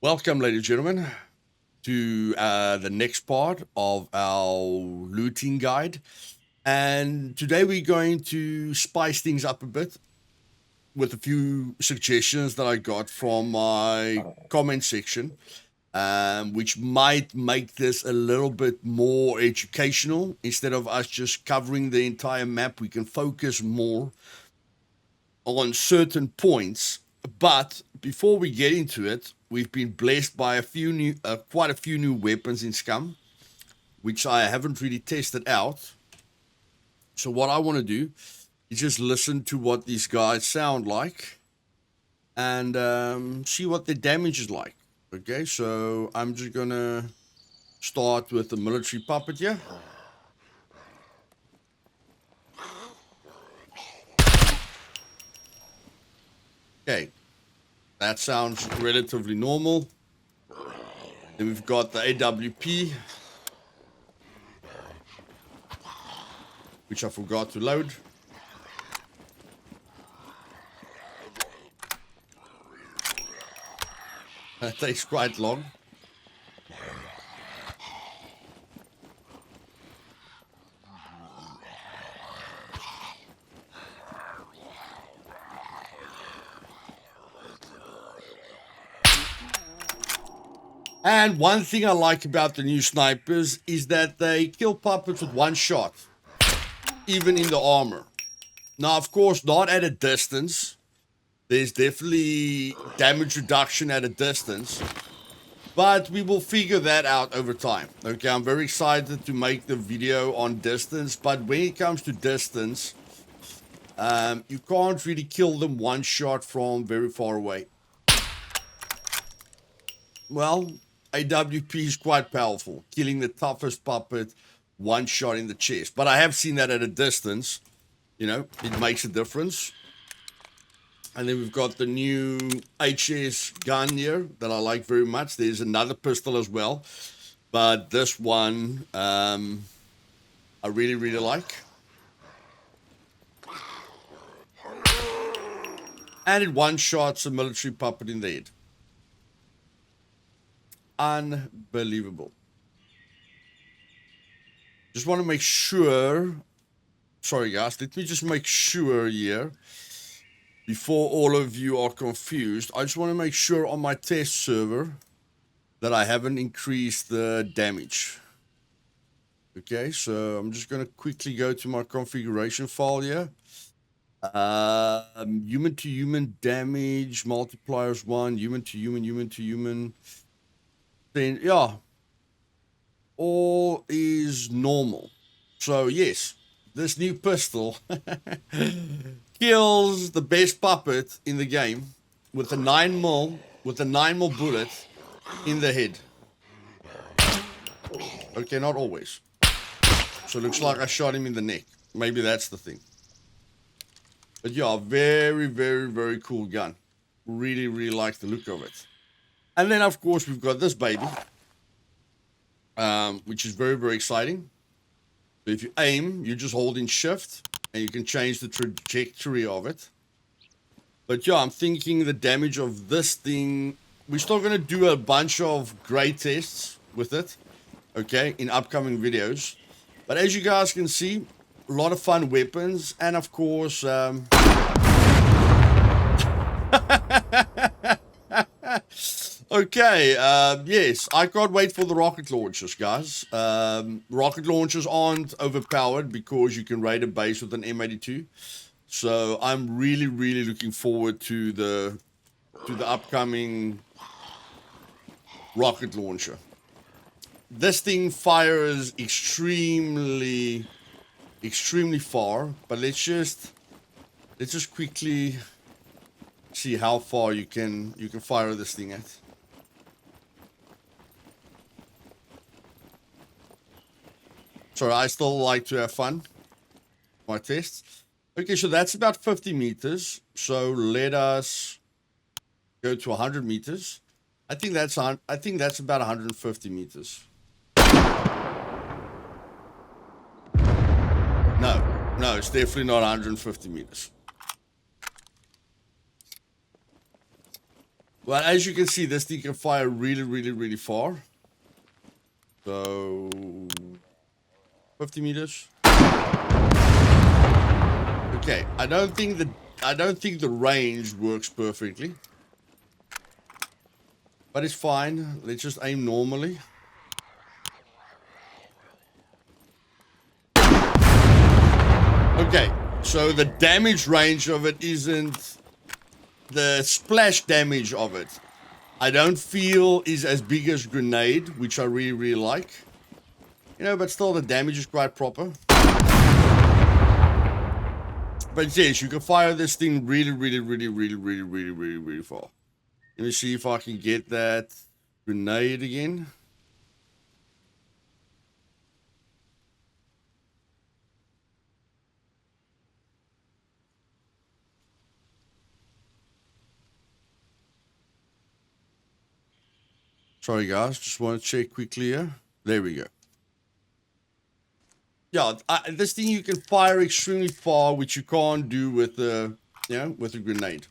Welcome, ladies and gentlemen, to the next part of our looting guide. And today we're going to spice things up a bit with a few suggestions that I got from my comment section, which might make this a little bit more educational. Instead of us just covering the entire map, we can focus more on certain points. But before we get into it, we've been blessed by quite a few new weapons in Scum, which I haven't really tested out. So what I want to do is just listen to what these guys sound like and see what their damage is like. Okay, so I'm just gonna start with the military puppet here. Okay, that sounds relatively normal. Then we've got the AWP, which I forgot to load. That takes quite long. And one thing I like about the new snipers is that they kill puppets with one shot, even in the armor. Now, of course, not at a distance. There's definitely damage reduction at a distance, but we will figure that out over time. Okay, I'm very excited to make the video on distance, but when it comes to distance, you can't really kill them one shot from very far away. Well, AWP is quite powerful, killing the toughest puppet one shot in the chest. But I have seen that at a distance. You know, it makes a difference. And then we've got the new HS gun here that I like very much. There's another pistol as well, but this one I really, really like. And it one-shots a military puppet in the head. Unbelievable. Just want to make sure. Sorry, guys. Let me just make sure here. Before all of you are confused, I just want to make sure on my test server that I haven't increased the damage. Okay, so I'm just going to quickly go to my configuration file here. Human to human damage, multipliers 1, human to human. Then, yeah, all is normal. So, yes, this new pistol kills the best puppet in the game with a 9mm bullet in the head. Okay, not always. So it looks like I shot him in the neck. Maybe that's the thing. But yeah, very, very, very cool gun. Really, really like the look of it. And then, of course, we've got this baby, which is very, very exciting. So if you aim, you just hold in shift, and you can change the trajectory of it. But yeah, I'm thinking the damage of this thing, we're still going to do a bunch of grade tests with it, okay, in upcoming videos. But as you guys can see, a lot of fun weapons, and of course, okay, yes, I can't wait for the rocket launchers, guys. Rocket launchers aren't overpowered because you can raid a base with an M82. So I'm really, really looking forward to the upcoming rocket launcher. This thing fires extremely far, but let's just quickly see how far you can fire this thing at. Sorry, I still like to have fun. My tests. Okay, so that's about 50 meters. So let us go to 100 meters. I think that's about 150 meters. No, it's definitely not 150 meters. Well, as you can see, this thing can fire really, really, really far. So 50 meters. Okay, I don't think the range works perfectly. But it's fine. Let's just aim normally. Okay, so the damage range of it isn't the splash damage of it. I don't feel is as big as grenade, which I really, really like. You know, but still the damage is quite proper. But yes, you can fire this thing really, really, really, really, really, really, really, really far. Let me see if I can get that grenade again. Sorry guys, just want to check quickly here. There we go. Yeah, this thing you can fire extremely far, which you can't do with a, with a grenade.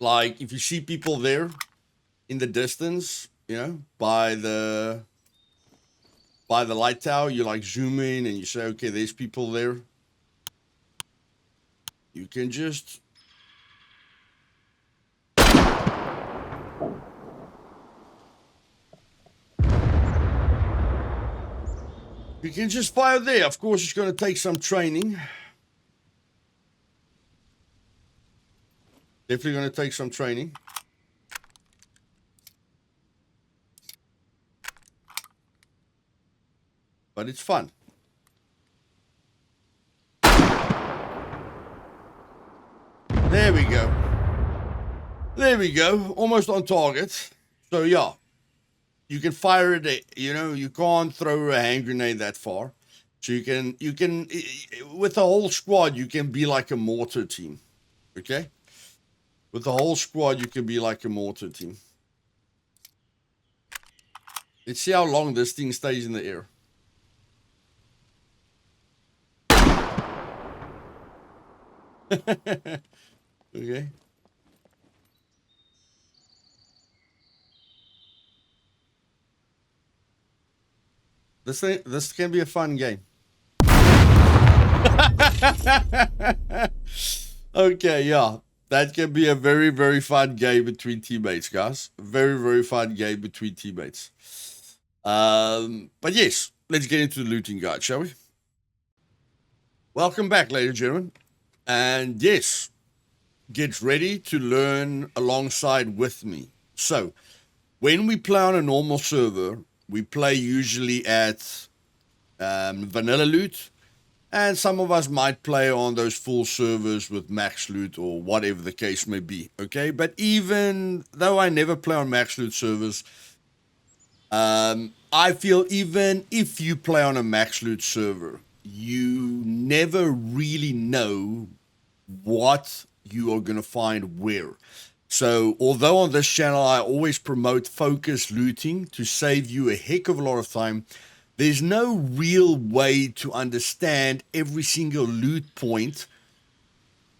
Like if you see people there in the distance, by the light tower, you like zoom in and you say, okay, there's people there. You can just fire there. Of course, it's going to take some training. Definitely going to take some training. But it's fun. There we go. There we go. Almost on target. So yeah, you can fire it. You can't throw a hand grenade that far. So you can with the whole squad, you can be like a mortar team. Okay? With the whole squad, you can be like a mortar team. Let's see how long this thing stays in the air. Okay. This can be a fun game. Okay, yeah. That can be a very, very fun game between teammates, guys. Very, very fun game between teammates. But yes, let's get into the looting guide, shall we? Welcome back, ladies and gentlemen. And yes, get ready to learn alongside with me. So, when we play on a normal server, we play usually at vanilla loot, and some of us might play on those full servers with max loot or whatever the case may be, okay? But even though I never play on max loot servers, I feel even if you play on a max loot server, you never really know what you are going to find where. So, although on this channel I always promote focus looting to save you a heck of a lot of time, there's no real way to understand every single loot point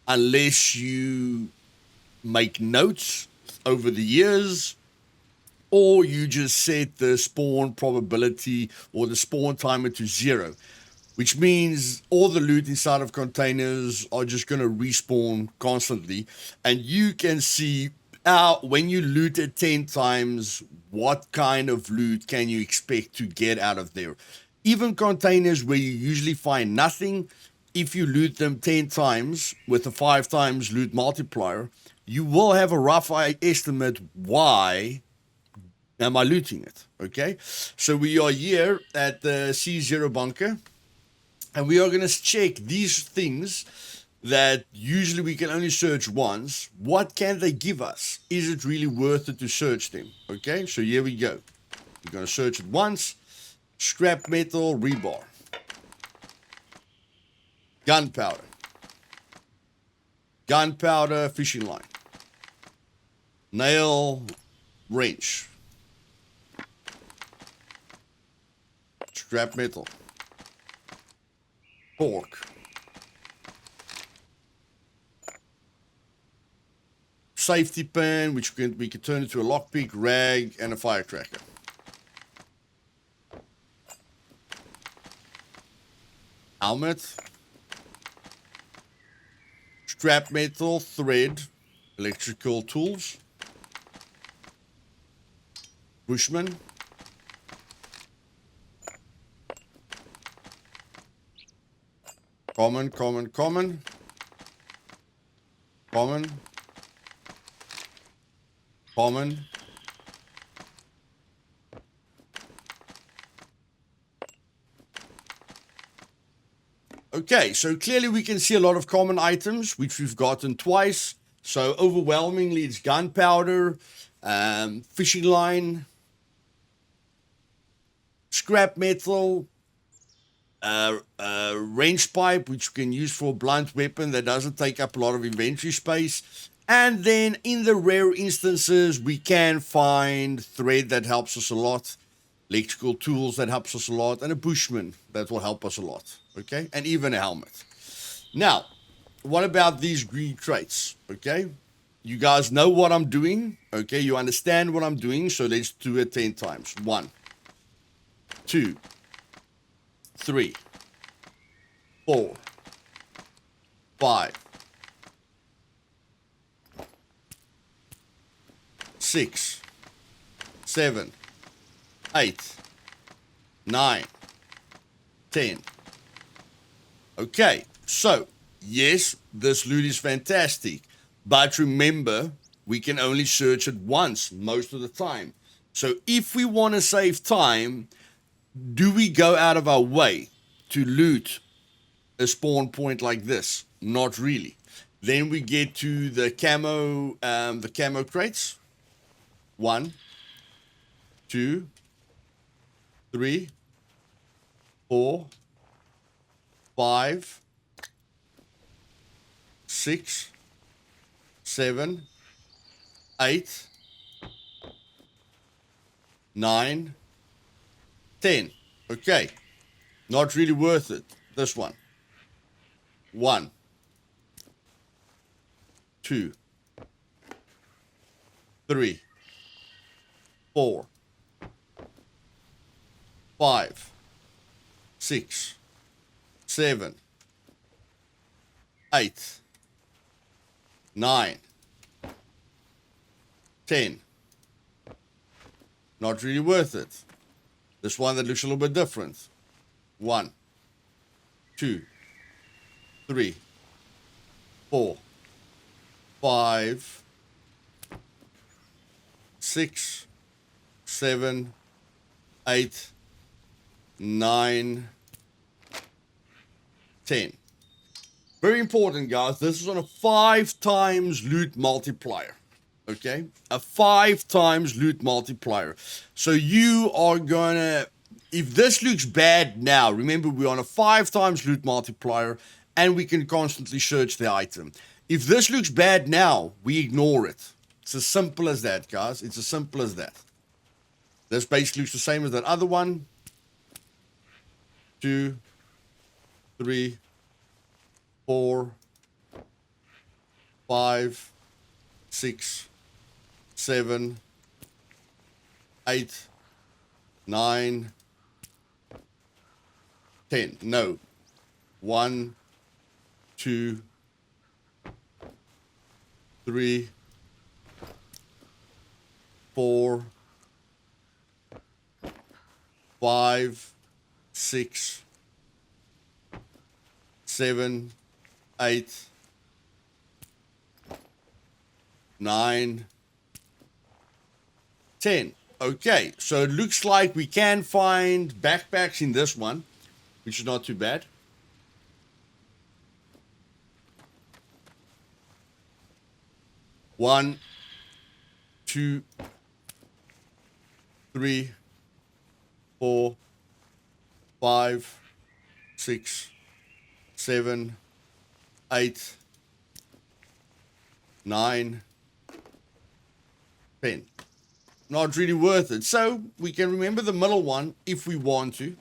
unless you make notes over the years, or you just set the spawn probability or the spawn timer to 0, which means all the loot inside of containers are just going to respawn constantly, and you can see when you loot it 10 times, what kind of loot can you expect to get out of there. Even containers where you usually find nothing, if you loot them 10 times with a 5 times loot multiplier, you will have a rough estimate why am I looting it, okay? So we are here at the C0 bunker, and we are going to check these things that usually we can only search once. What can they give us? Is it really worth it to search them? Okay, so here we go. We're going to search it once. Scrap metal, rebar. Gunpowder. Gunpowder, fishing line. Nail, wrench. Scrap metal. Pork. safety pin, which we can turn into a lockpick, rag, and a firecracker. Helmet. Scrap metal, thread, electrical tools. Bushman. Common. Common. Okay, so clearly we can see a lot of common items, which we've gotten twice. So overwhelmingly, it's gunpowder, fishing line, scrap metal, range pipe, which you can use for a blunt weapon that doesn't take up a lot of inventory space. And then in the rare instances, we can find thread that helps us a lot, electrical tools that helps us a lot, and a bushman that will help us a lot, okay? And even a helmet. Now, what about these green traits, okay? You guys know what I'm doing, okay? You understand what I'm doing, so let's do it 10 times. 1, 2, 3, 4, 5, 6, 7, 8, 9, 10. Okay, so yes, this loot is fantastic, but remember, we can only search it once most of the time. So if we want to save time, do we go out of our way to loot a spawn point like this? Not really. Then we get to the camo crates. 1, 2, 3, 4, 5, 6, 7, 8, 9, 10. Okay. Not really worth it. This one. 1, 2, 3, 4, 5, 6, 7, 8, 9, 10. Not really worth it. This one that looks a little bit different. 1, 2, 3, 4, 5, 6, 7, 8, 9, 10. Very important, guys. This is on a 5 times loot multiplier. Okay? A 5 times loot multiplier. So you are gonna, if this looks bad now, remember we're on a 5 times loot multiplier and we can constantly search the item. If this looks bad now, we ignore it. It's as simple as that, guys. It's as simple as that. This basically looks the same as that other one. 2, 3, 4, 5, 6, 7, 8, 9, 10. No. 1, 2, 3, 4, 5, 6, 7, 8, 9, 10. Okay, so it looks like we can find backpacks in this one, which is not too bad. One, 2, 3, 4, 5, 6, 7, 8, 9, 10. Not really worth it. So we can remember the middle one if we want to.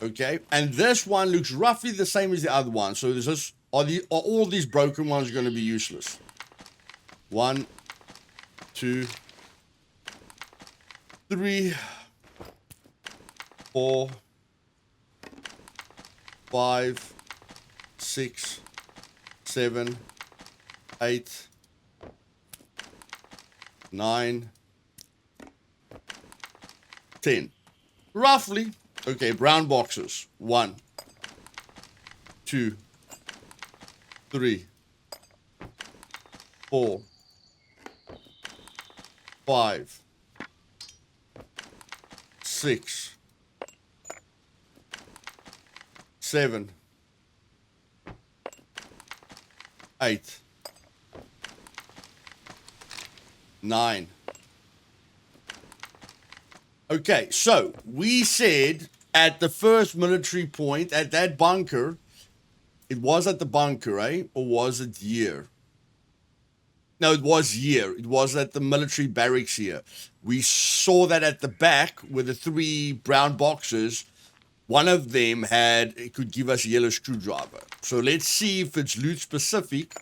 Okay, and this one looks roughly the same as the other one. So this is, are all these broken ones going to be useless? 1, 2, 3, 4, 5, 6, 7, 8, 9, 10. Roughly. Okay, brown boxes. 1, 2, 3, 4, 5, 6, 7, 8, 9. Okay, so we said at the first military point, at that bunker, it was at the bunker, eh? Or was it here? No, it was here. It was at the military barracks here. We saw that at the back with the 3 brown boxes. One of them it could give us a yellow screwdriver. So let's see if it's loot specific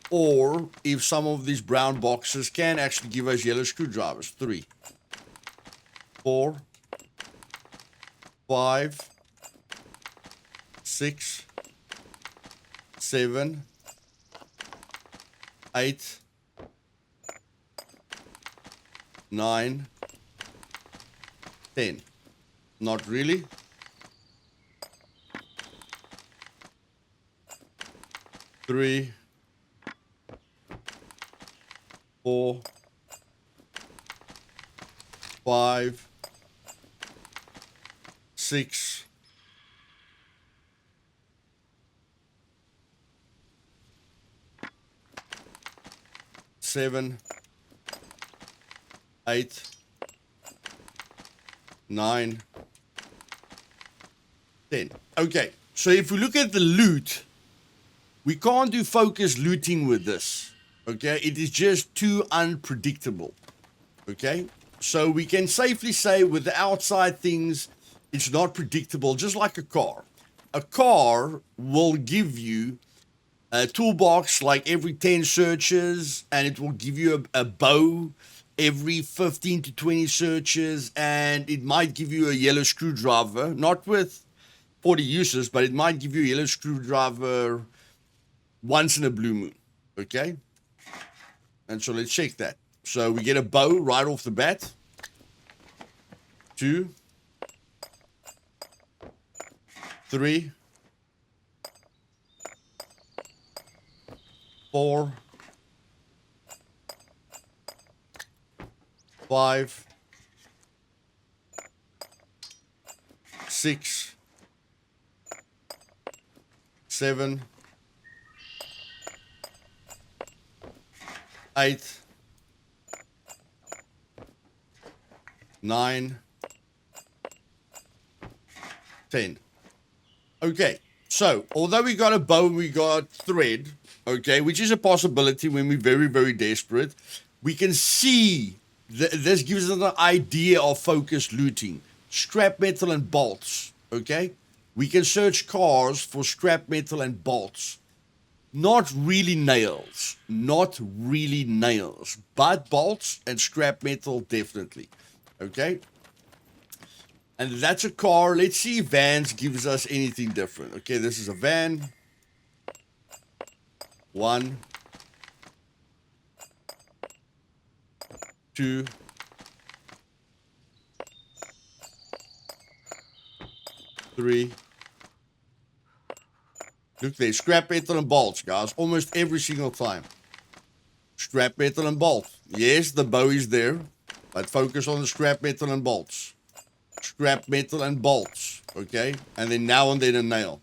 or if some of these brown boxes can actually give us yellow screwdrivers. 3, 4, 5, 6, 7, 8, 9, 10. Not really. 3, 4, 5, 6, 7, 8, 9, 10. Okay, so if we look at the loot, we can't do focused looting with this. Okay, it is just too unpredictable. Okay, so we can safely say with the outside things, it's not predictable, just like a car. A car will give you a toolbox like every 10 searches, and it will give you a bow every 15 to 20 searches, and it might give you a yellow screwdriver, not with 40 uses, but it might give you a yellow screwdriver once in a blue moon. Okay, and so let's check that. So we get a bow right off the bat. 2, 3, 4, 5, 6, 7, 8, 9, 10. Okay, so although we got a bow, we got thread, okay, which is a possibility when we're very, very desperate. We can see this gives us an idea of focused looting. Scrap metal and bolts, okay? We can search cars for scrap metal and bolts. Not really nails, but bolts and scrap metal definitely, okay? And that's a car. Let's see if vans gives us anything different. Okay, this is a van. 1, 2, 3. Look there, scrap metal and bolts, guys. Almost every single time. Scrap metal and bolts. Yes, the bow is there, but focus on the scrap metal and bolts. Scrap metal and bolts, okay? And then now and then a nail.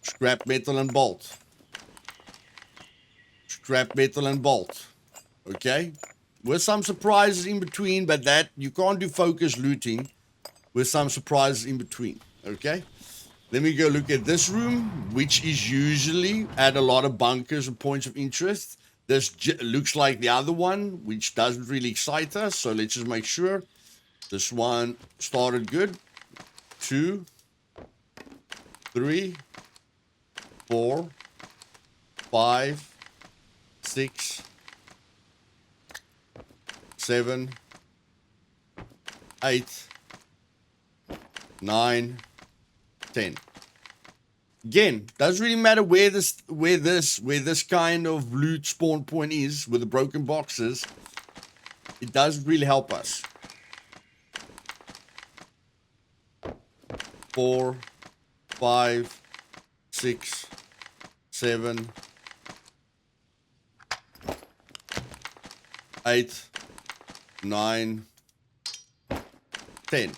Scrap metal and bolt. Scrap metal and bolt, okay? With some surprises in between, but that you can't do focus looting with some surprises in between, okay? Let me go look at this room, which is usually at a lot of bunkers and points of interest. This looks like the other one, which doesn't really excite us, so let's just make sure. This one started good. 2, 3, 4, 5, 6, 7, 8, 9, 10. Again, doesn't really matter where this kind of loot spawn point is with the broken boxes. It does really help us. 4, 5, 6, 7, 8, 9, 10.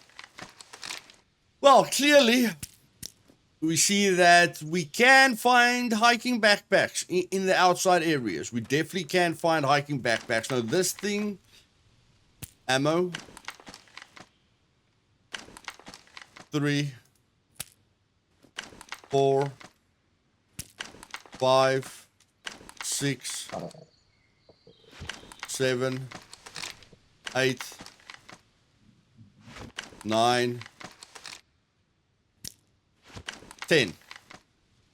Well, clearly, we see that we can find hiking backpacks in the outside areas. We definitely can find hiking backpacks. Now, this thing, ammo, 3, 4, 5, 6, 7, 8, 9, 10.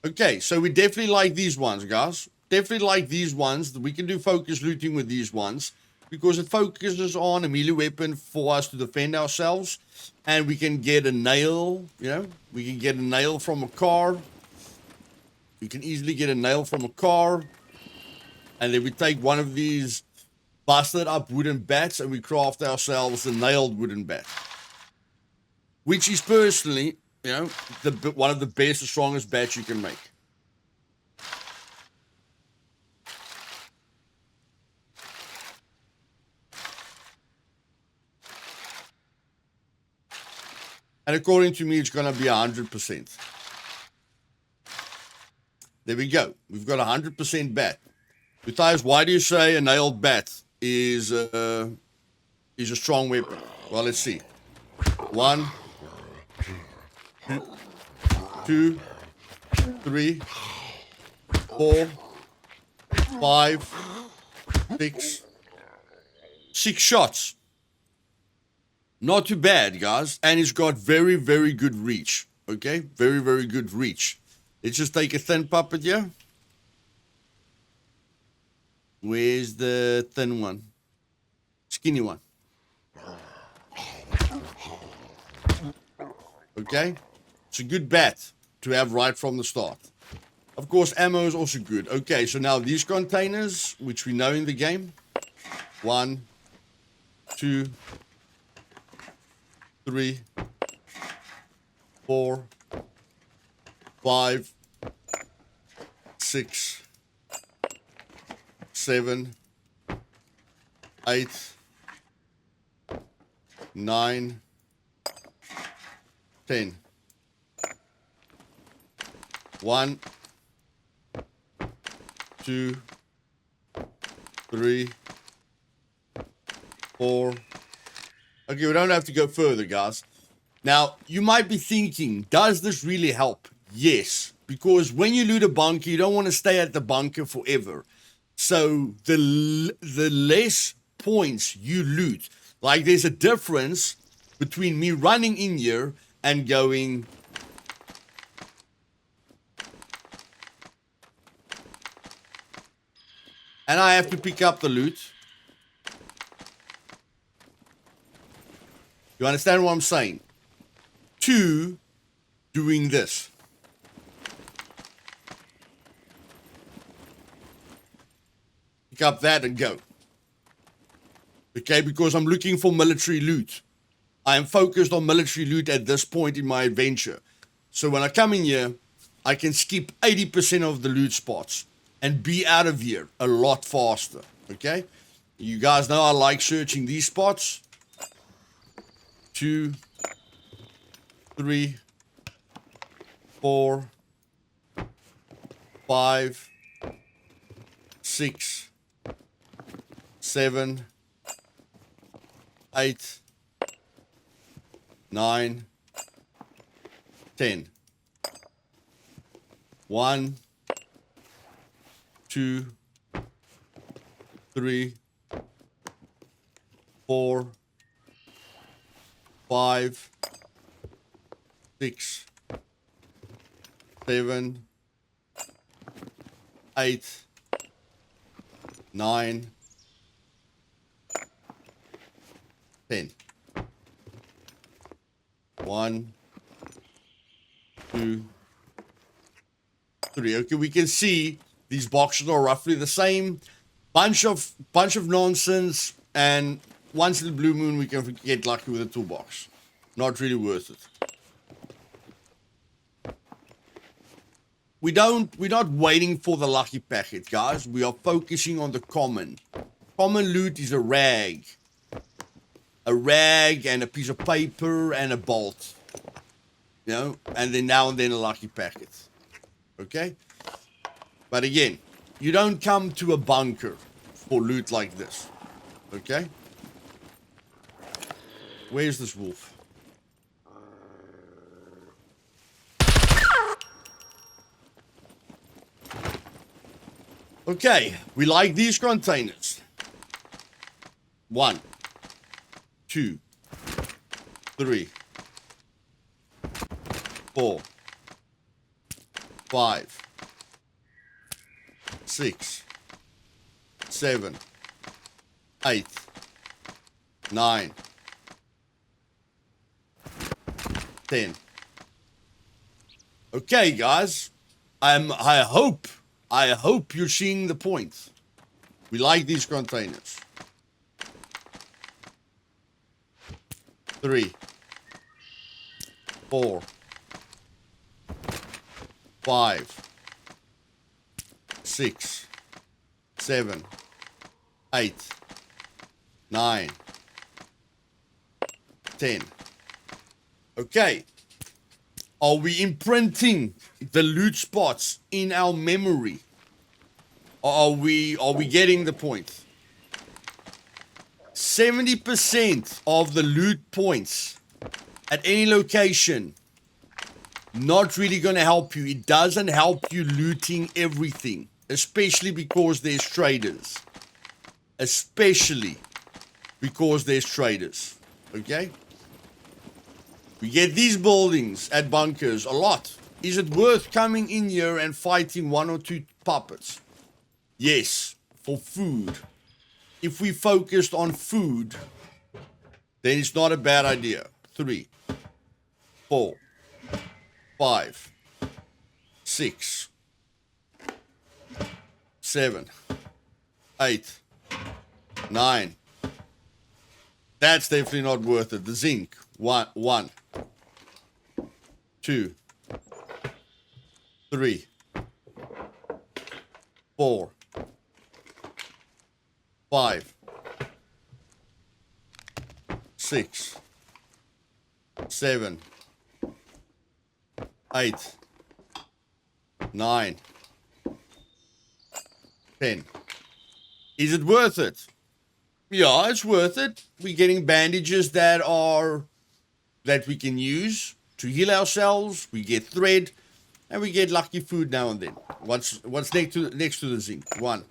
Okay, so we definitely like these ones, guys. Definitely like these ones. We can do focus looting with these ones because it focuses on a melee weapon for us to defend ourselves, and we can get a nail. You know, we can get a nail from a car. We can easily get a nail from a car, and then we take one of these busted up wooden bats and we craft ourselves a nailed wooden bat, which is personally, you know, one of the best and strongest bats you can make. And according to me, it's going to be 100%. There we go. We've got 100% bat. Luthais, why do you say a nailed bat is a strong weapon? Well, let's see. 1, 2, 3, 4, 5, 6. 6 shots. Not too bad, guys. And it's got very, very good reach. Okay? Very, very good reach. Let's just take a thin puppet here. Where's the thin one? Skinny one. Okay? It's a good bat to have right from the start. Of course, ammo is also good. Okay, so now these containers, which we know in the game. 1, 2, 3, 4, 5, 6, 7, 8, 9, 10. 1, 2, 3, 4. Okay, we don't have to go further, guys. Now, you might be thinking, does this really help? Yes, because when you loot a bunker, you don't want to stay at the bunker forever. So the less points you loot, like there's a difference between me running in here and going, and I have to pick up the loot. You understand what I'm saying? 2, doing this. Pick up that and go. Okay, because I'm looking for military loot. I am focused on military loot at this point in my adventure. So when I come in here, I can skip 80% of the loot spots and be out of here a lot faster. Okay? You guys know I like searching these spots. 2, 3, 4, 5, 6, 7, 8, 9, 10. 1, 2, 3, 4, 5, 6, 7, 8, 9, 10. 1, 2, 3. Okay, we can see these boxes are roughly the same. Bunch of nonsense, and once in the blue moon we can get lucky with a toolbox. Not really worth it. We're not waiting for the lucky packet, guys. We are focusing on the common. Common loot is a rag. A rag and a piece of paper and a bolt. You know, and then now and then a lucky packet. Okay? But again, you don't come to a bunker for loot like this. Okay? Where's this wolf? Okay, we like these containers. 1, 2, 3, 4, 5, 6, 7, 8, 9, 10. Okay, guys. I hope you're seeing the point. We like these containers. 3, 4, 5, 6, 7, 8, 9, 10. Okay. Are we imprinting the loot spots in our memory? Or are we getting the point? 70% of the loot points at any location not really going to help you. It doesn't help you looting everything, especially because there's traders. Especially because there's traders. Okay? We get these buildings at bunkers a lot. Is it worth coming in here and fighting 1 or 2 puppets? Yes, for food. If we focused on food, then it's not a bad idea. 3, 4, 5, 6, 7, 8, 9. That's definitely not worth it. The zinc. 1, 2, 3, 4, 5, 6, 7, 8, 9, 10. Is it worth it? Yeah, it's worth it. We're getting bandages that we can use to heal ourselves. We get thread, and we get lucky food now and then. What's next to the zinc? 1,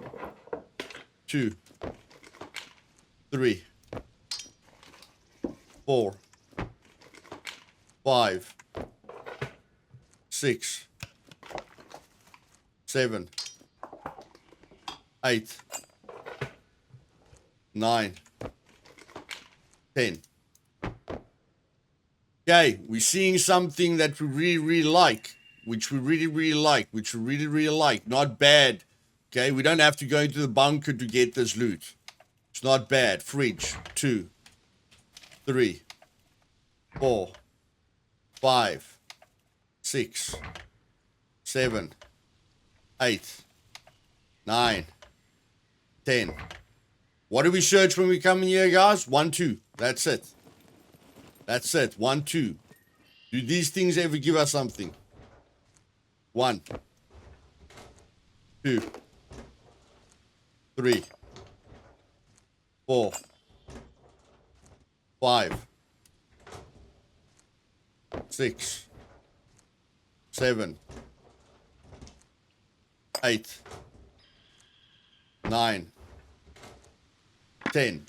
2, 3, 4, 5, 6, 7, 8, 9, 10. Okay, we're seeing something that we really like, which we really like. Not bad. Okay, we don't have to go into the bunker to get this loot. It's not bad. Fridge. 2, 3, 4, 5, 6, 7, 8, 9, 10. What do we search when we come in here, guys? 1, 2. That's it. That's it. 1, 2. Do these things ever give us something? 1, 2, 3, 4, 5, 6, 7, 8, 9, 10.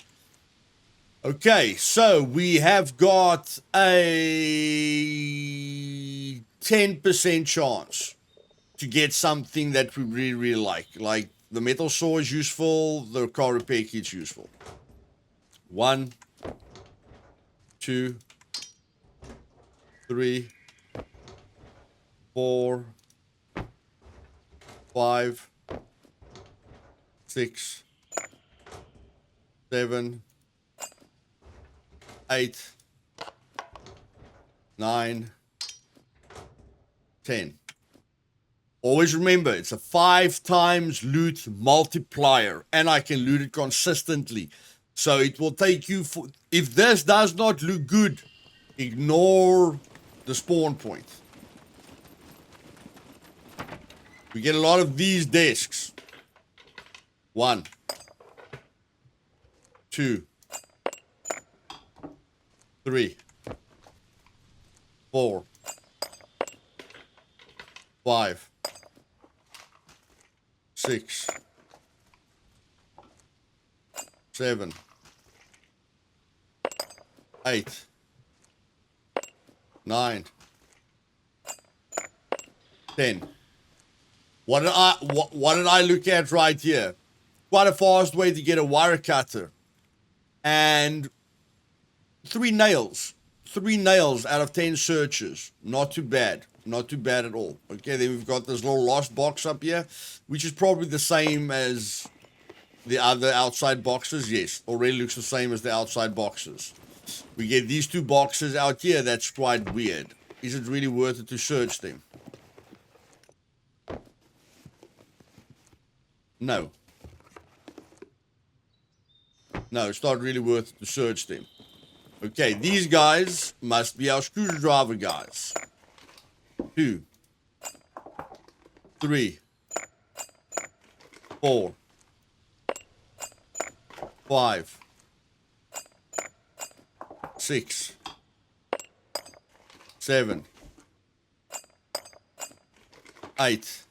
Okay, so we have got a 10% chance to get something that we really like. Like the metal saw is useful, the car repair kit's useful. 1, 2, 3, 4, 5, 6, 7, 8, 9, 10. Always remember, it's a 5 times loot multiplier, and I can loot it consistently. So it will take you for, if this does not look good, ignore the spawn point. We get a lot of these desks. 1, 2, 3, 4, 5, 6, 7, 8, 9, 10. What did I look at right here? Quite a fast way to get a wire cutter. And 3 nails. 3 nails out of 10 searches. Not too bad. Not too bad at all. Okay, then we've got this little lost box up here, which is probably the same as the other outside boxes. Yes, already looks the same as the outside boxes. We get these 2 boxes out here. That's quite weird. Is it really worth it to search them? No. No, it's not really worth it to search them. Okay, these guys must be our screwdriver guys. 2, 3, 4, 5, 6, 7, 8,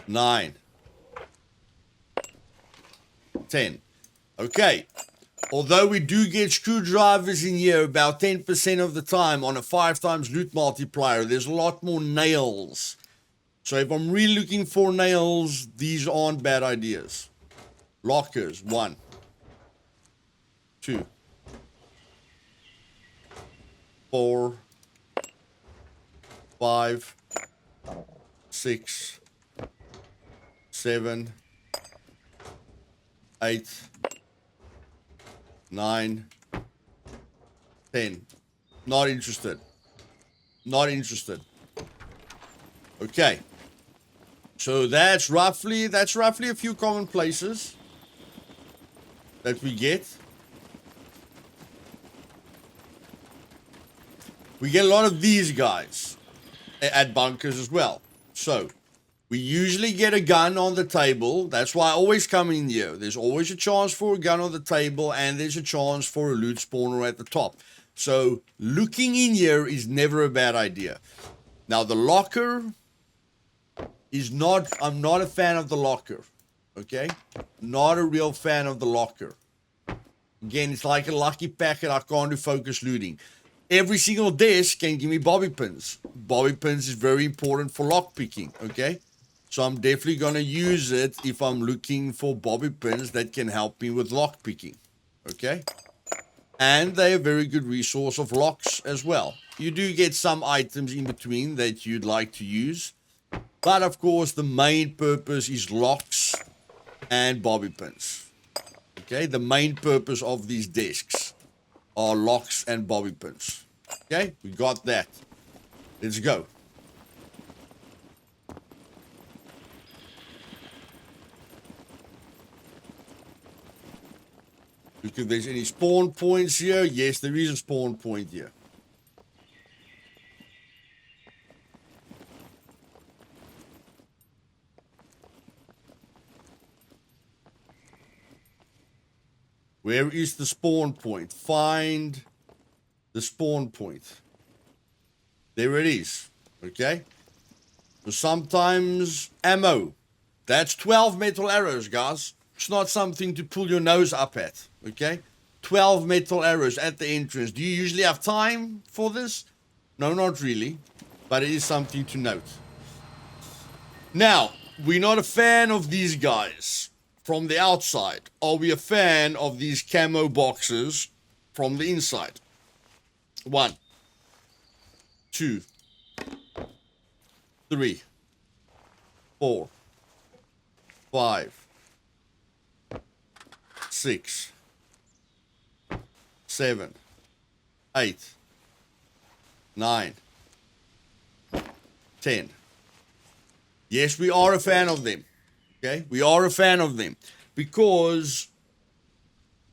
9, 10. Okay. Although we do get screwdrivers in here about 10% of the time on a 5 times loot multiplier, there's a lot more nails. So if I'm really looking for nails, these aren't bad ideas. Lockers, 1, 2, 4, 5, 6, 7, 8, 9, 10. Not interested. Not interested. Okay. So that's roughly a few common places that we get. We get a lot of these guys at bunkers as well. So we usually get a gun on the table. That's why I always come in here. There's always a chance for a gun on the table, and there's a chance for a loot spawner at the top. So looking in here is never a bad idea. Now the locker is not, I'm not a fan of the locker. Okay? Not a real fan of the locker. Again, it's like a lucky packet. I can't do focus looting. Every single desk can give me bobby pins. Bobby pins is very important for lock picking. Okay? So I'm definitely going to use it if I'm looking for bobby pins that can help me with lock picking. Okay? And they're a very good resource of locks as well. You do get some items in between that you'd like to use. But of course, the main purpose is locks and bobby pins. Okay? The main purpose of these desks are locks and bobby pins. Okay? We got that. Let's go. Look if there's any spawn points here. Yes, there is a spawn point here. Where is the spawn point? Find the spawn point. There it is. Okay? So sometimes ammo. That's 12 metal arrows, guys. It's not something to pull your nose up at. Okay? 12 metal arrows at the entrance. Do you usually have time for this? No, not really. But it is something to note. Now, we're not a fan of these guys from the outside. Are we a fan of these camo boxes from the inside. 1, 2, 3, 4, 5, 6, 7, 8, 9, 10. Yes, we are a fan of them. Okay, we are a fan of them because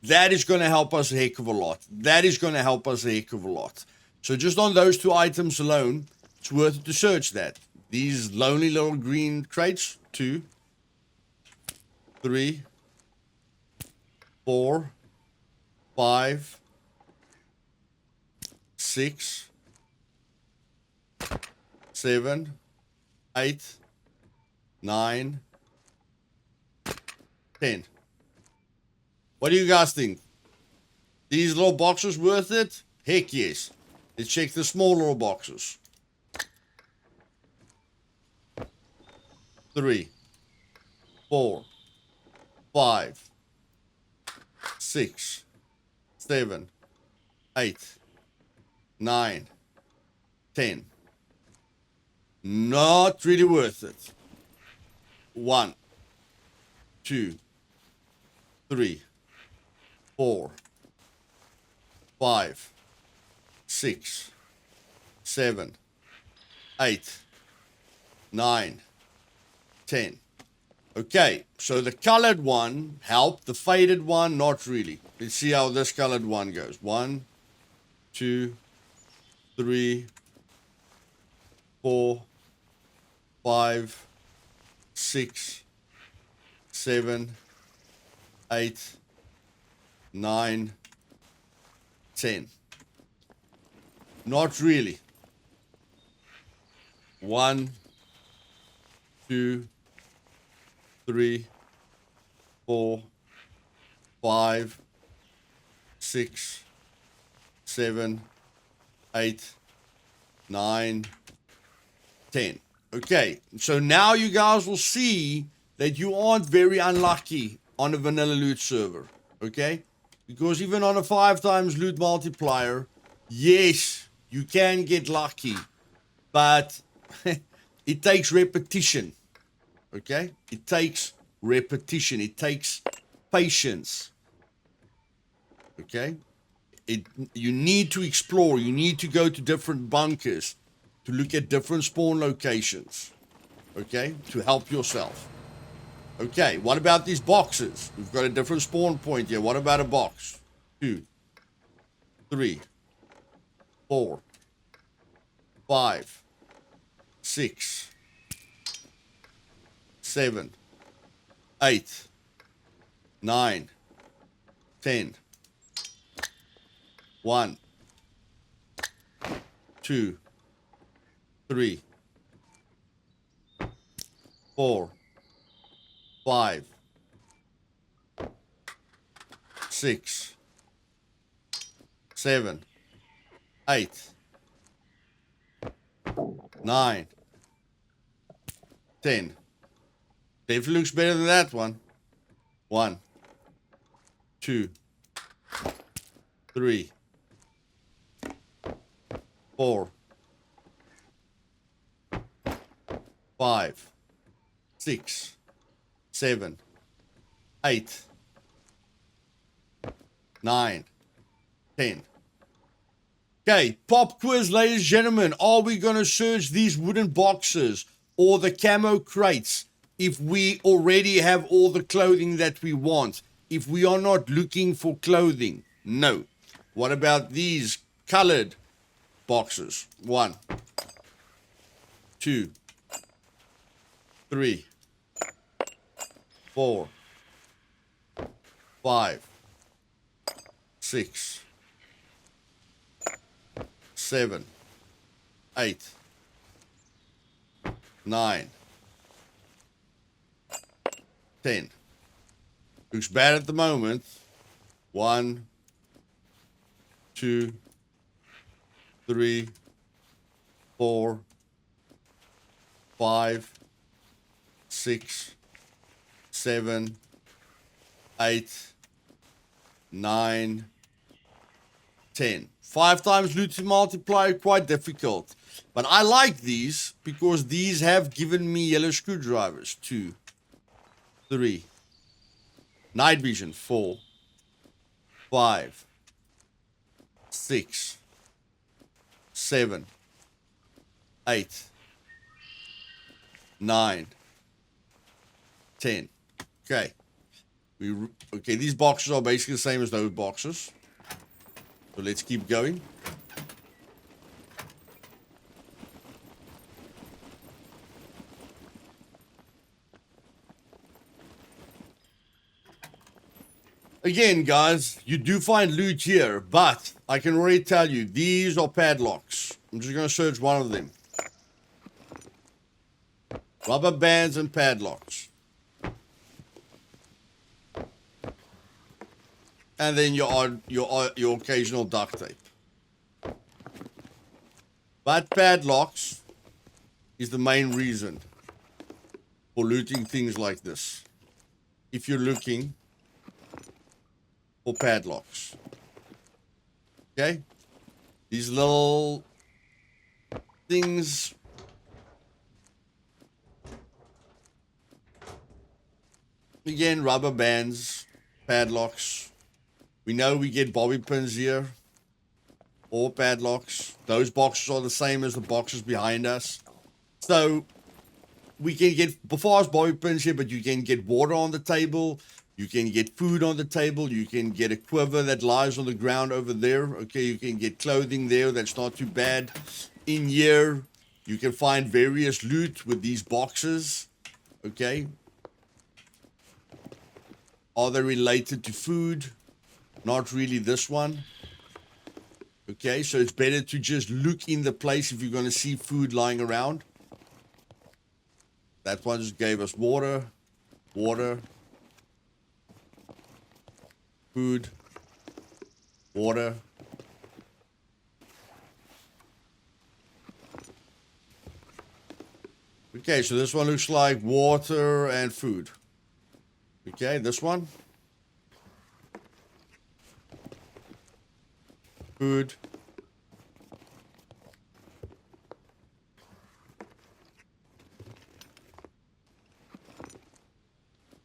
that is going to help us a heck of a lot. That is going to help us a heck of a lot. So just on those 2 items alone, it's worth it to search that. These lonely little green crates, 2, 3, 4, 5, 6, 7, 8, 9, 10. What do you guys think? These little boxes worth it? Heck yes. Let's check the small little boxes. 3, 4, 5, 6, 7, 8, 9, 10. Not really worth it. 1, 2, 3, 4, 5, 6, 7, 8, 9, 10. Okay, so the colored one helped, the faded one, not really. Let's see how this colored one goes. 1, 2, 3, 4, 5, 6, 7, 8, 9, 10. Not really. 1, 2, 3, 4, 5, 6, 7, 8, 9, 10. Okay, so now you guys will see that you aren't very unlucky on a vanilla loot server, okay? Because even on a 5 times loot multiplier, yes, you can get lucky, but it takes repetition, okay? It takes repetition. It takes patience, okay? You need to explore. You need to go to different bunkers to look at different spawn locations, okay, to help yourself. Okay, what about these boxes? We've got a different spawn point here. What about a box? 2, 3, 4, 5, 6, 7, 8, 9, 10. 1, 2, 3, 4, 5, 6, 7, 8, 9, 10. Definitely looks better than that one. 1, 2, 3, 4, 5, 6, 7, 8, 9, 10. Okay, pop quiz, ladies and gentlemen. Are we going to search these wooden boxes or the camo crates if we already have all the clothing that we want? If we are not looking for clothing? No. What about these colored boxes? 1, 2, 3, 4, 5, 6, 7, 8, 9, 10. Looks bad at the moment. 1, 2, 3, 4, 5, 6, 7, 8, 9, 10. 5 times looting multiplier, quite difficult. But I like these because these have given me yellow screwdrivers. 2, 3. Night vision, 4, 5, 6, 7, 8, 9, 10. Okay. Okay, these boxes are basically the same as those boxes. So let's keep going. Again, guys, you do find loot here, but I can already tell you, these are padlocks. I'm just going to search one of them. Rubber bands and padlocks. And then your occasional duct tape. But padlocks is the main reason for looting things like this. If you're looking for padlocks. Okay? These little things. Again, rubber bands, padlocks. We know we get bobby pins here. Or padlocks. Those boxes are the same as the boxes behind us. So we can get, before us, bobby pins here, but you can get water on the table. You can get food on the table. You can get a quiver that lies on the ground over there. Okay, you can get clothing there. That's not too bad. In here, you can find various loot with these boxes. Okay. Are they related to food? Not really this one. Okay, so it's better to just look in the place if you're going to see food lying around. That one just gave us water. Water. Food, water. Okay, so this one looks like water and food. Okay, this one. Food.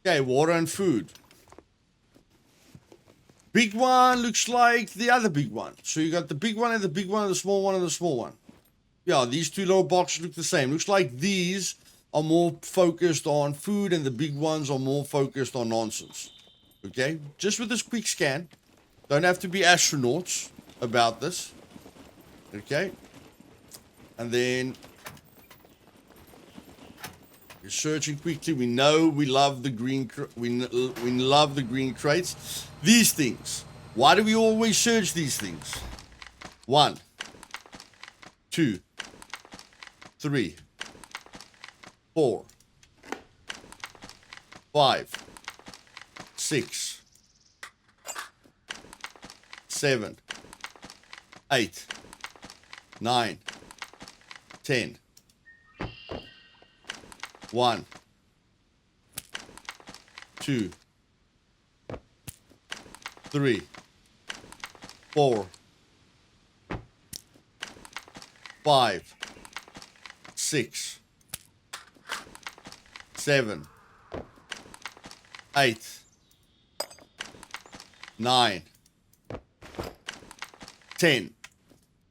Okay, water and food. Big one looks like the other big one. So you got the big one and the big one and the small one and the small one. Yeah, these two little boxes look the same. Looks like these are more focused on food and the big ones are more focused on nonsense. Okay, just with this quick scan. Don't have to be astronauts about this. Okay. And then we're searching quickly. We know we love the green. We love the green crates. These things. Why do we always search these things? 1, 2, 3, 4, 5, 6, 7, 8, 9, 10. 1, 2, 3, 4, 5, 6, 7, 8, 9, 10.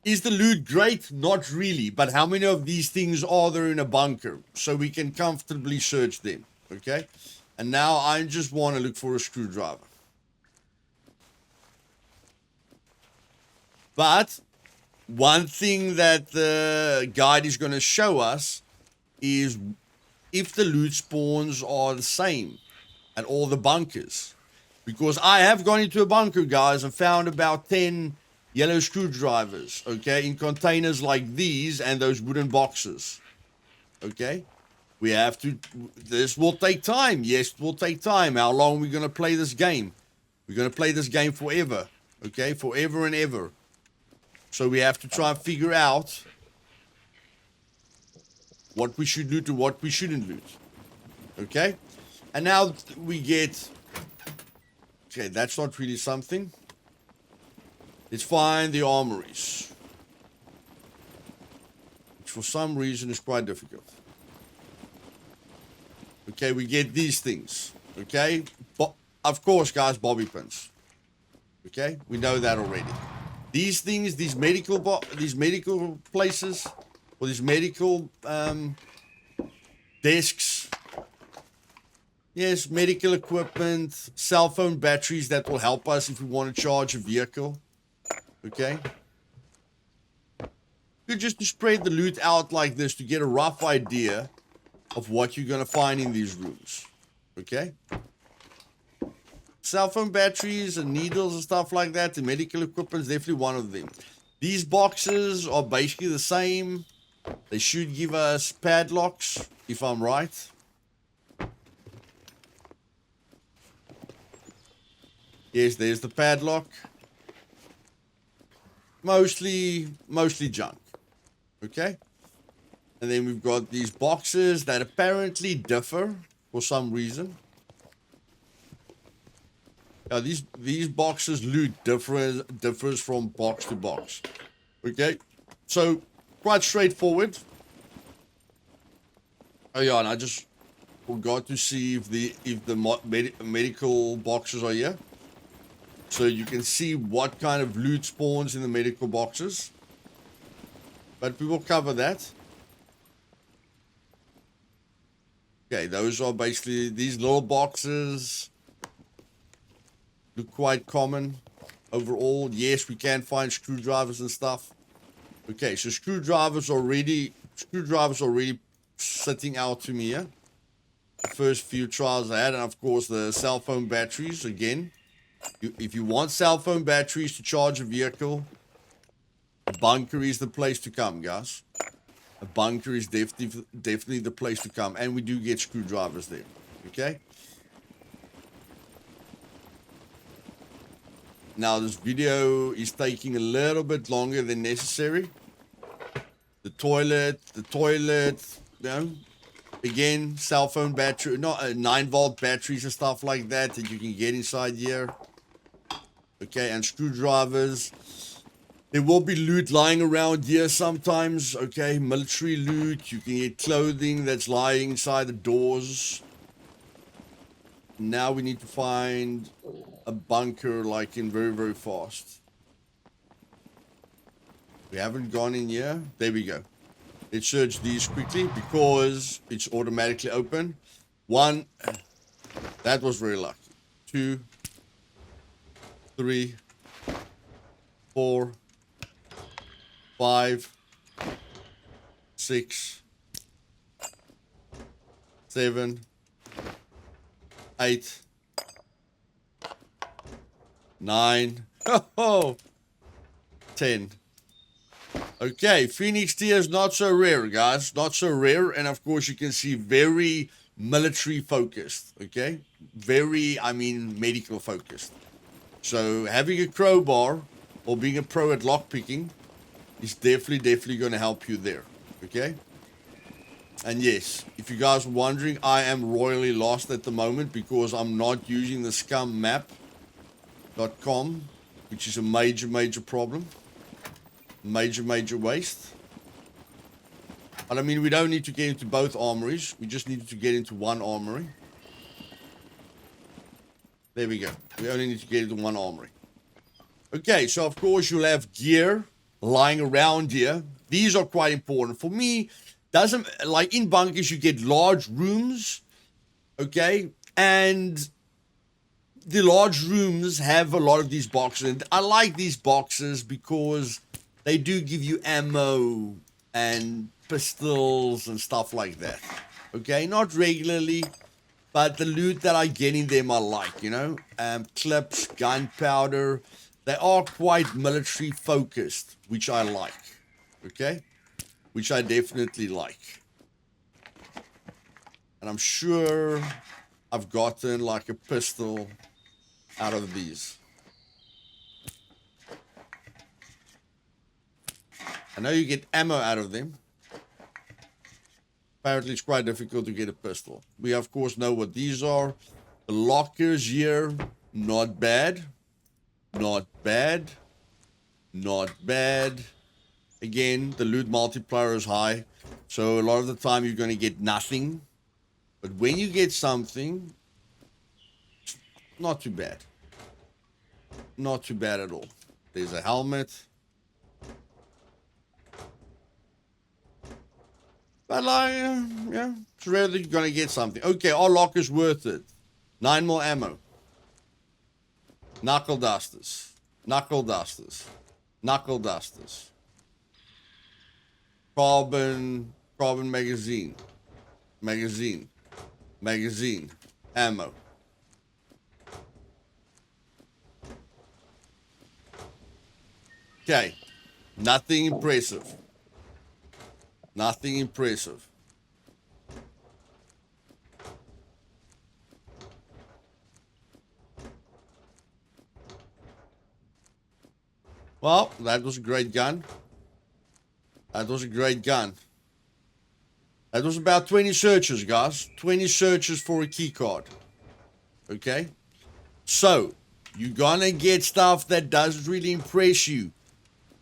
Is the loot great? Not really. But how many of these things are there in a bunker? So we can comfortably search them. Okay? And now I just want to look for a screwdriver. But one thing that the guide is going to show us is if the loot spawns are the same at all the bunkers. Because I have gone into a bunker, guys, and found about 10 yellow screwdrivers, okay, in containers like these and those wooden boxes. Okay? We have to, this will take time. Yes, it will take time. How long are we going to play this game? We're going to play this game forever. Okay? Forever and ever. So we have to try and figure out what we should loot and what we shouldn't loot. Okay? And now we get, okay, that's not really something. Let's find the armories. Which for some reason is quite difficult. Okay, we get these things. Okay? Of course, guys, bobby pins. Okay? We know that already. These things, these medical places, or these medical desks. Yes, medical equipment, cell phone batteries that will help us if we want to charge a vehicle. Okay? Good just to spread the loot out like this to get a rough idea of what you're going to find in these rooms. Okay? Cell phone batteries and needles and stuff like that, the medical equipment is definitely one of them. These boxes are basically the same. They should give us padlocks, if I'm right. Yes, there's the padlock. Mostly junk. Okay? And then we've got these boxes that apparently differ for some reason. Now, these boxes loot differs from box to box. Okay? So, quite straightforward. Oh yeah, and I just forgot to see if the medical boxes are here. So you can see what kind of loot spawns in the medical boxes. But we will cover that. Okay, those are basically these little boxes. Look quite common overall. Yes, we can find screwdrivers and stuff. Okay, so screwdrivers already sitting out to me here. The first few trials I had, and of course the cell phone batteries again. If you want cell phone batteries to charge a vehicle, a bunker is the place to come, guys. A bunker is definitely the place to come, and we do get screwdrivers there. Okay. Now this video is taking a little bit longer than necessary. The toilet, you know, again, cell phone battery, not 9-volt batteries and stuff like that you can get inside here. Okay, and screwdrivers. There will be loot lying around here sometimes. Okay, military loot. You can get clothing that's lying inside the doors. Now we need to find a bunker like in very fast. We haven't gone in here. There we go. Let's search these quickly because it's automatically open. 1. That was very lucky. 2, 3, 4, 5, 6, 7, 8, 9, 10. Okay, Phoenix tier is not so rare, guys. Not so rare. And of course, you can see very military focused. Okay, medical focused. So having a crowbar or being a pro at lockpicking is definitely going to help you there. Okay. And yes, if you guys are wondering, I am royally lost at the moment because I'm not using the Scum map.com, which is a major problem. Major waste. But I mean, we don't need to get into both armories. We just need to get into one armory. There we go. We only need to get into one armory. Okay, so of course you'll have gear lying around here. These are quite important. For me, doesn't like in bunkers you get large rooms. Okay, and the large rooms have a lot of these boxes. And I like these boxes because they do give you ammo and pistols and stuff like that. Okay, not regularly, but the loot that I get in them I like, you know. Clips, gunpowder. They are quite military focused, which I like. Okay, which I definitely like. And I'm sure I've gotten like a pistol out of these. I know you get ammo out of them. Apparently it's quite difficult to get a pistol. We of course know what these are. The lockers here, not bad. Not bad. Not bad. Again, the loot multiplier is high. So a lot of the time you're going to get nothing. But when you get something, not too bad. Not too bad at all. There's a helmet. But like, yeah, it's rare that you're going to get something. Okay, our locker's worth it. 9 more ammo. Knuckle dusters. Knuckle dusters. Knuckle dusters. Carbon magazine. Magazine. Magazine. Ammo. Okay. Nothing impressive. Nothing impressive. Well, that was a great gun. That was a great gun. That was about 20 searches, guys. 20 searches for a key card. Okay? So, you're gonna get stuff that doesn't really impress you.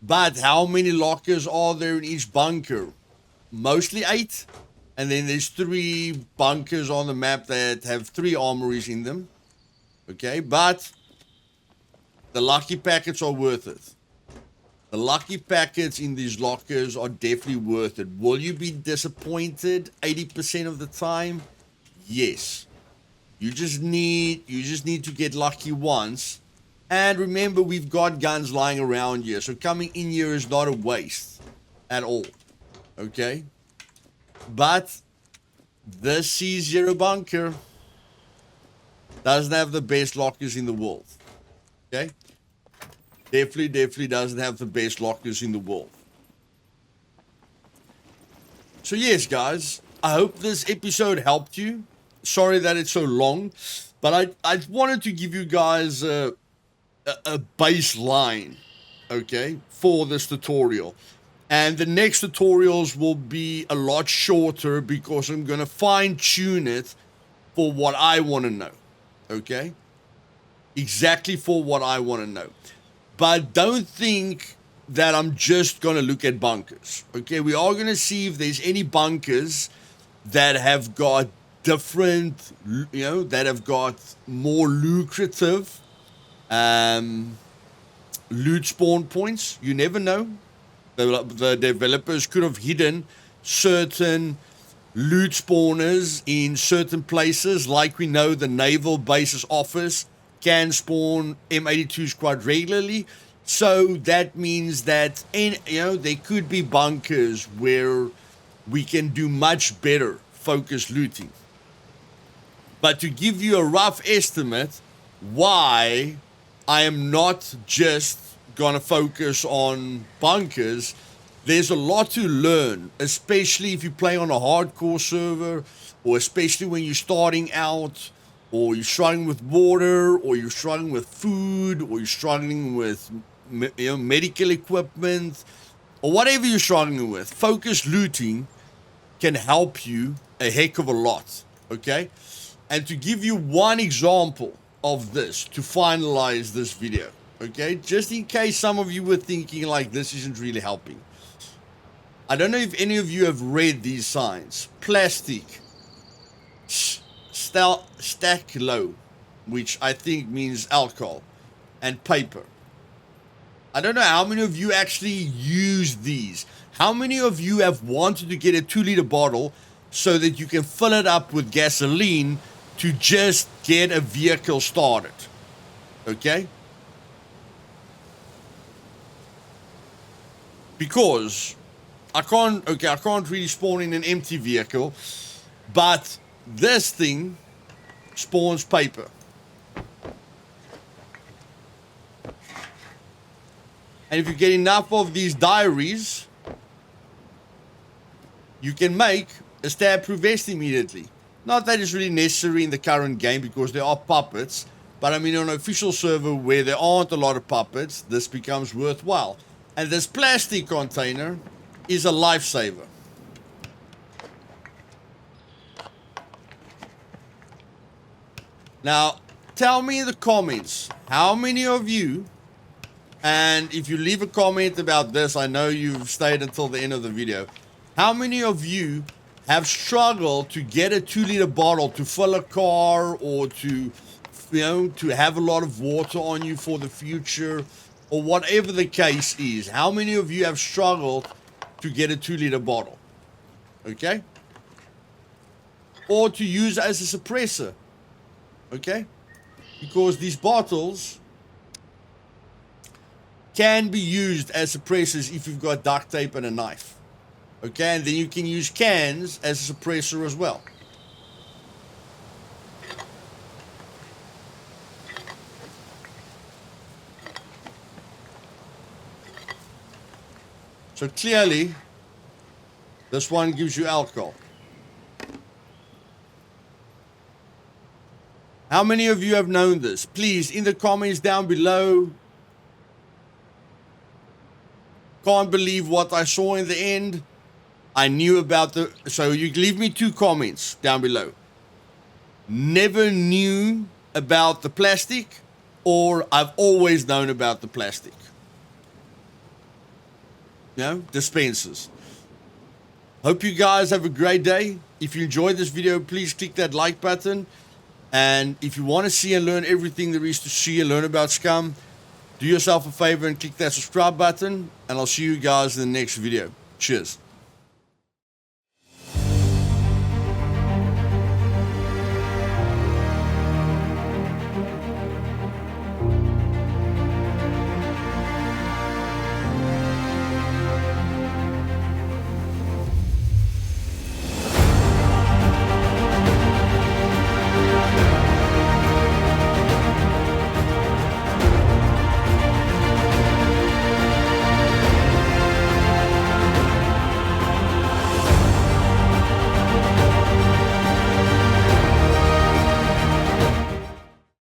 But how many lockers are there in each bunker? Mostly 8. And then there's 3 bunkers on the map that have 3 armories in them. Okay? But the lucky packets are worth it. The lucky packets in these lockers are definitely worth it. Will you be disappointed 80% of the time? Yes. You just need to get lucky once. And remember, we've got guns lying around here. So coming in here is not a waste at all. Okay? But this C0 bunker doesn't have the best lockers in the world. Okay? Definitely doesn't have the best lockers in the world. So yes, guys, I hope this episode helped you. Sorry that it's so long, but I wanted to give you guys a baseline, okay, for this tutorial. And the next tutorials will be a lot shorter because I'm going to fine-tune it for what I want to know, okay? Exactly for what I want to know. But don't think that I'm just going to look at bunkers. Okay, we are going to see if there's any bunkers that have got different, that have got more lucrative loot spawn points. You never know. The developers could have hidden certain loot spawners in certain places. Like we know the Naval Bases Office can spawn M82s quite regularly, so that means that there could be bunkers where we can do much better focused looting. But to give you a rough estimate, why I am not just gonna focus on bunkers, there's a lot to learn, especially if you play on a hardcore server, or especially when you're starting out, or you're struggling with water, or you're struggling with food, or you're struggling with medical equipment, or whatever you're struggling with. Focused looting can help you a heck of a lot, okay? And to give you one example of this, to finalize this video, okay? Just in case some of you were thinking like this isn't really helping. I don't know if any of you have read these signs. Plastic. Stack low, which I think means alcohol, and paper. I don't know how many of you actually use these. How many of you have wanted to get a 2-liter bottle so that you can fill it up with gasoline to just get a vehicle started? Okay? Because I can't really spawn in an empty vehicle, but this thing spawns paper. And if you get enough of these diaries, you can make a stab-proof vest immediately. Not that it's really necessary in the current game because there are puppets, but I mean on an official server where there aren't a lot of puppets, this becomes worthwhile. And this plastic container is a lifesaver. Now, tell me in the comments, how many of you And if you leave a comment about this, I know you've stayed until the end of the video. How many of you have struggled to get a 2-liter bottle to fill a car, or to, to have a lot of water on you for the future, or whatever the case is? How many of you have struggled to get a 2-liter bottle? Okay? Or to use as a suppressor. Okay? Because these bottles can be used as suppressors if you've got duct tape and a knife. Okay, and then you can use cans as a suppressor as well. So clearly, this one gives you alcohol. How many of you have known this? Please, in the comments down below. Can't believe what I saw in the end. I knew about the... So you leave me 2 comments down below. Never knew about the plastic, or I've always known about the plastic. Dispensers. Hope you guys have a great day. If you enjoyed this video, please click that like button. And if you want to see and learn everything there is to see and learn about Scum, do yourself a favor and click that subscribe button, and I'll see you guys in the next video. Cheers.